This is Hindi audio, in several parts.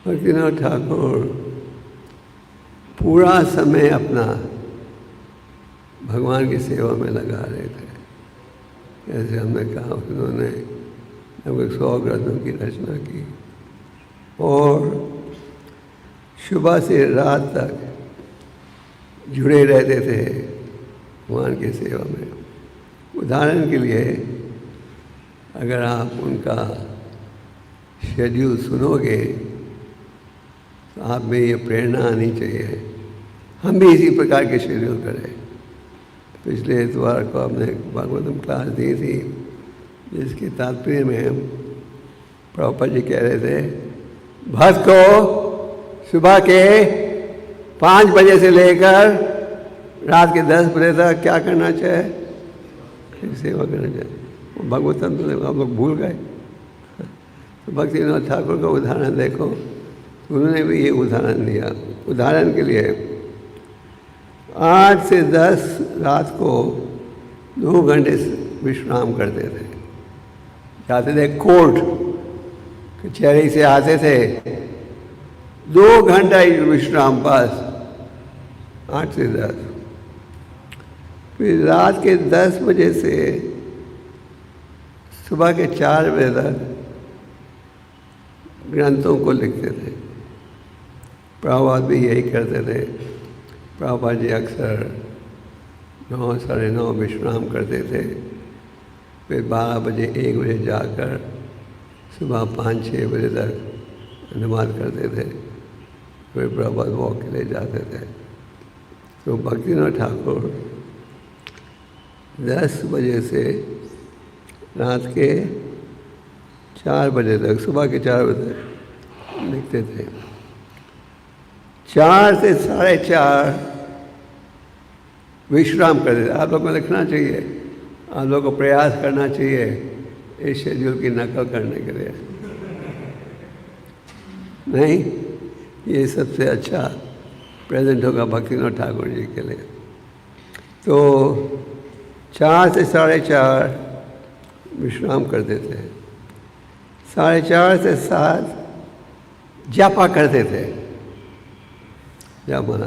भक्तिनाथ ठाकुर पूरा समय अपना भगवान की सेवा में लगा रहे थे। जैसे हमने कहा, उन्होंने लगभग 100 ग्रंथों की रचना की और सुबह से रात तक जुड़े रहते थे भगवान की सेवा में। उदाहरण के लिए अगर आप उनका शेड्यूल सुनोगे तो आप में ये प्रेरणा आनी चाहिए हम भी इसी प्रकार के शेड्यूल करें। पिछले इतवार को हमने भागवतम क्लास दी थी, जिसके तात्पर्य में प्रभुपाद जी कह रहे थे, भक्त को सुबह के 5 बजे से लेकर रात के 10 बजे तक क्या करना चाहिए? सेवा करना चाहिए। भगवतम तो हम लोग भूल गए। तो भक्तिनाथ ठाकुर का उदाहरण देखो, उन्होंने भी ये उदाहरण दिया। उदाहरण के लिए 8 से 10 रात को 2 घंटे विश्राम करते थे। जाते थे कोर्ट, कचहरी से आते थे, 2 घंटा ही विश्राम बस, 8 से 10। फिर रात के 10 बजे से सुबह के 4 बजे तक ग्रंथों को लिखते थे। प्रभुपाद भी यही करते थे। प्रभुपाद जी अक्सर 9, साढ़े 9 विश्राम करते थे, फिर 12 बजे 1 बजे जाकर सुबह 5-6 बजे तक अनुवाद करते थे, फिर प्रभुपाद वॉक के लिए जाते थे। तो भक्तिनाथ ठाकुर 10 बजे से रात के 4 बजे तक, सुबह के 4 बजे तक लिखते थे। 4 से 4:30 विश्राम करते थे। आप लोग को लिखना चाहिए, आप लोग को प्रयास करना चाहिए इस शेड्यूल की नकल करने के लिए। नहीं, ये सबसे अच्छा प्रेजेंट होगा भक्तिनाथ ठाकुर जी के लिए। तो 4 से 4:30 विश्राम करते थे। 4:30 से 7 जपा करते थे। जमा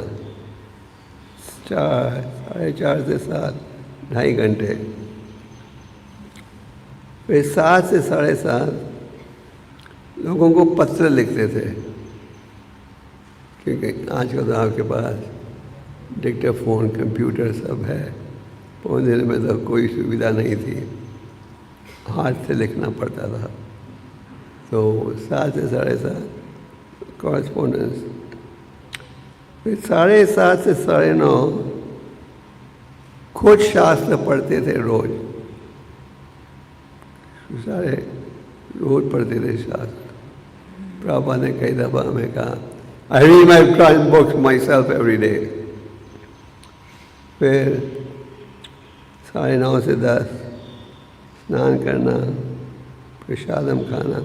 4:30 से 7 2.5 घंटे। फिर 7 से 7:30 लोगों को पत्र लिखते थे, क्योंकि आजकल तो आपके पास डिक्टाफोन, कंप्यूटर सब है। पहुँचने में तो कोई सुविधा नहीं थी, हाथ से लिखना पड़ता था। तो 7 से 7:30 कॉरेस्पॉन्डेंस। फिर 7:30 से 9:30 खुद शास्त्र पढ़ते थे रोज। सारे रोज पढ़ते थे शास्त्र। प्रभुपाद ने कई दफ़ा हमें कहा, I read my crime books my self every day. फिर 9:30 से 10 स्नान करना, प्रसादम खाना।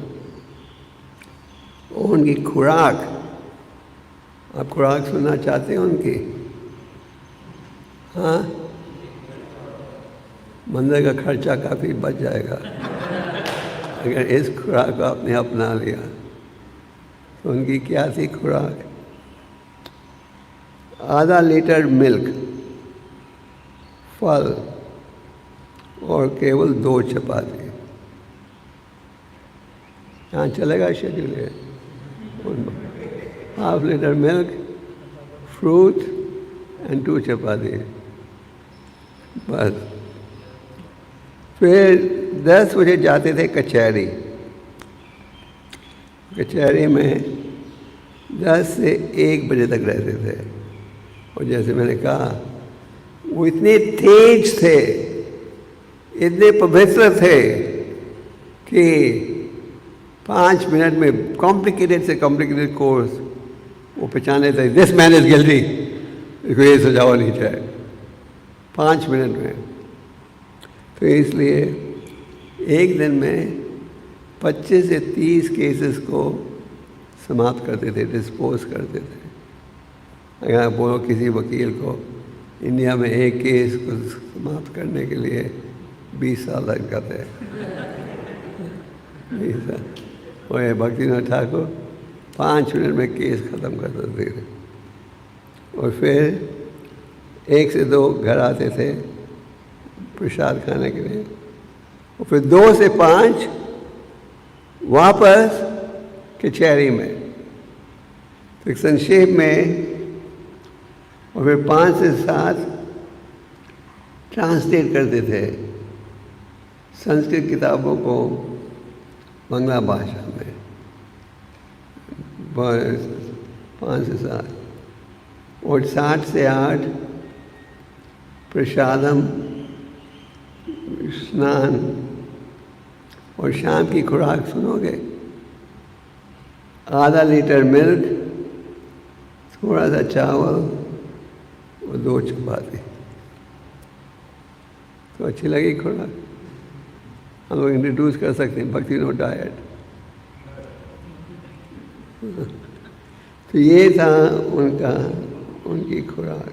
उनकी खुराक, आप खुराक सुनना चाहते हैं उनकी? हाँ, मंदिर का खर्चा काफ़ी बच जाएगा अगर इस खुराक को आपने अपना लिया। तो उनकी क्या थी खुराक? आधा लीटर मिल्क, फल और केवल 2 चपाती। यहाँ चलेगा शेड्यूल है। Half litre milk, fruit and 2 चपाती, बस। फिर 10 बजे जाते थे कचहरी। कचहरी में 10 से 1 बजे तक रहते थे। और जैसे मैंने कहा, वो इतने तेज थे, इतने पवित्र थे कि 5 मिनट में कॉम्प्लिकेटेड से कॉम्प्लिकेटेड कोर्स वो पहचाने थे। दिस मैन इज गिल्टी, इसको ये सजा होनी चाहिए 5 मिनट में। तो इसलिए एक दिन में 25 से 30 केसेस को समाप्त करते थे, डिस्पोज करते थे। अगर आप बोलो किसी वकील को इंडिया में एक केस को समाप्त करने के लिए 20 साल लग जाते हैं। और भक्तिनाथ ठाकुर 5 मिनट में केस ख़त्म कर देते थे। और फिर 1 से 2 घर आते थे प्रसाद खाने के लिए, और फिर 2 से 5 वापस कचहरी में। तो एक संक्षेप में, और फिर 5 से 7 ट्रांसलेट करते थे संस्कृत किताबों को बांग्ला भाषा में। 5 से 7 और 7 से 8 प्रसादम, स्नान, और शाम की खुराक सुनोगे, आधा लीटर मिल्क, थोड़ा सा चावल और 2 चपाती। तो अच्छी लगी खुराक? हम लोग इंट्रोड्यूस कर सकते हैं भक्तिविनोद डाइट। तो ये था उनकी खुराक।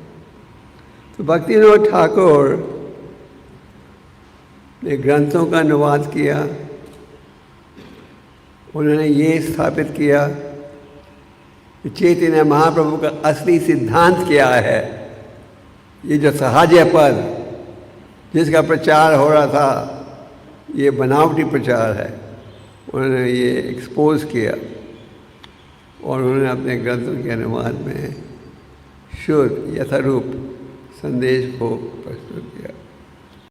तो भक्तिविनोद ठाकुर ने ग्रंथों का अनुवाद किया। उन्होंने ये स्थापित किया कि चैतन्य महाप्रभु का असली सिद्धांत क्या है। ये जो साहज्य पद जिसका प्रचार हो रहा था, ये बनावटी प्रचार है। उन्होंने ये एक्सपोज किया और उन्होंने अपने ग्रंथों के अनुवाद में शुद्ध यथारूप संदेश को प्रस्तुत किया।